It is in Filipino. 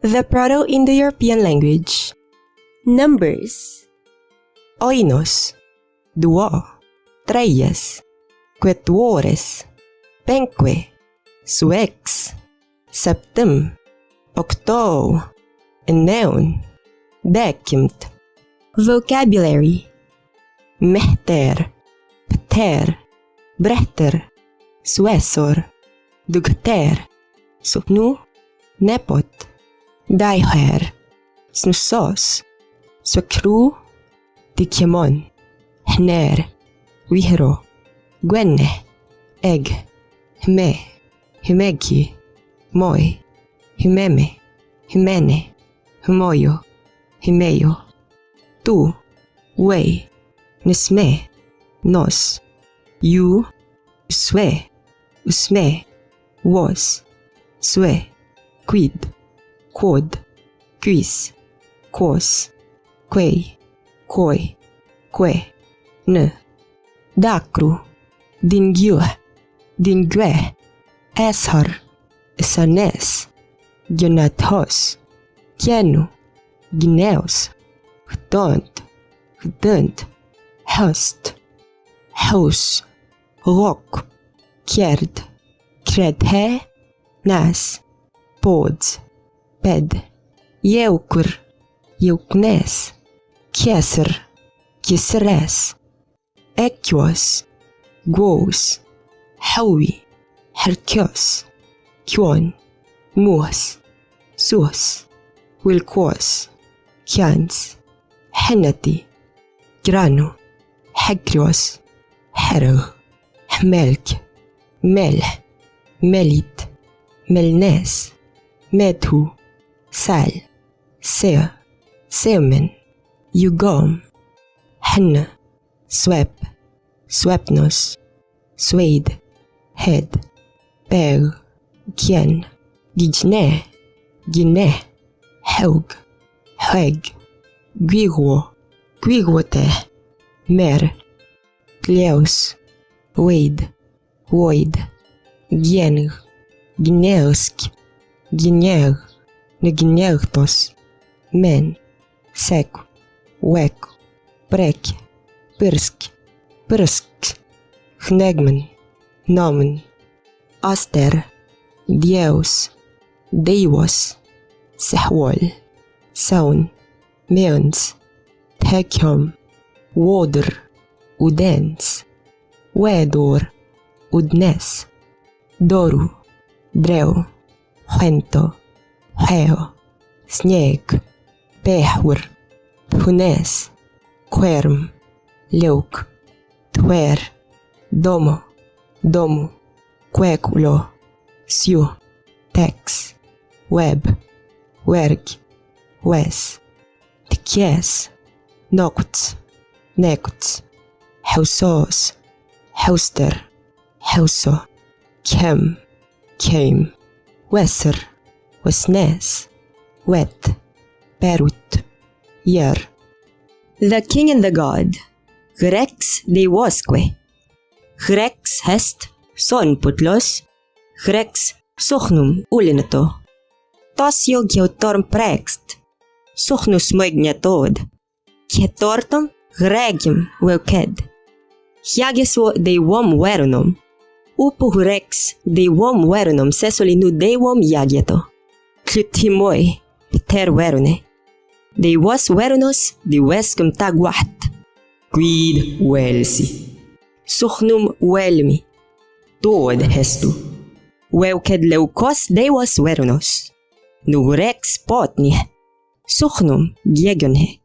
The Proto Indo-European language. Numbers. Oinos, duo, tres, quatuores, penque, suex, septem, octo, neun, decimt. Vocabulary. Mehter, pter, bretter, suesor, dugter, suknu, nepot, daiher, snussos, sukru, dikemon, hner, wihro, gwenne, egg, hme, himegi, moi, himeme, himene, humoyo, himeyo, tu, wei, nisme, nos, you, uswe, usme, was, swe, quid, quod, quis, quos, quei, quoi, que, ne, dacru, dingue, dingue, eshar, sanes, gionathos, gienu, gineos, hdont, hdent, host, house, rock, kjerd, kredhe, nas, pods, ped, jeukur, jeuknes, kjeser, kjesres, ekios, gos, hawi, herkios, kjon, mos, sos, wilkos, kjans, hennati, grano, hegrios, herg, melk, mel, melit, melnes, medhu, sal, se, semen, jugom, henna, swep, swepnos, swede, head, beg, gien, gijne, gine, haug, heg, guigwo, guigwote, mer, gleus, wade, void, gienig, gneusk, giner, neginertos, men, sek, wek, prek, pirsk, pirsk, hnegmen, nomen, aster, dieus, deivos, sehwol, saun, meons, tekiom, water, udens, wedor, udnes, doru, dreu, huento, heo, sneg, pehur, hunes, querm, leuk, twer, domo, domu, queculo, siu, tex, web, werg, wes, tkies, nokuts, nekuts, hausos, hauster, hauso, kem, came, weser, wesnes, wet, perut, yer. The king and the god. Grex deivosque. Grex hest son putlos. Grex sochnum ulinato. Tosio geotorm prext. Sochnus moignatod. Getortum gregium velked. Hiageso deivom veronum. Upu rex deivom veronum sesolinu deivom hiageto. Clutimoi pter verone. Deivos veronos divescum tag waht. Quid velsi. Sochnum velmi. Tod hestu. Velked leukos deivos veronos. Nurex potni. Sochnum giegonhe.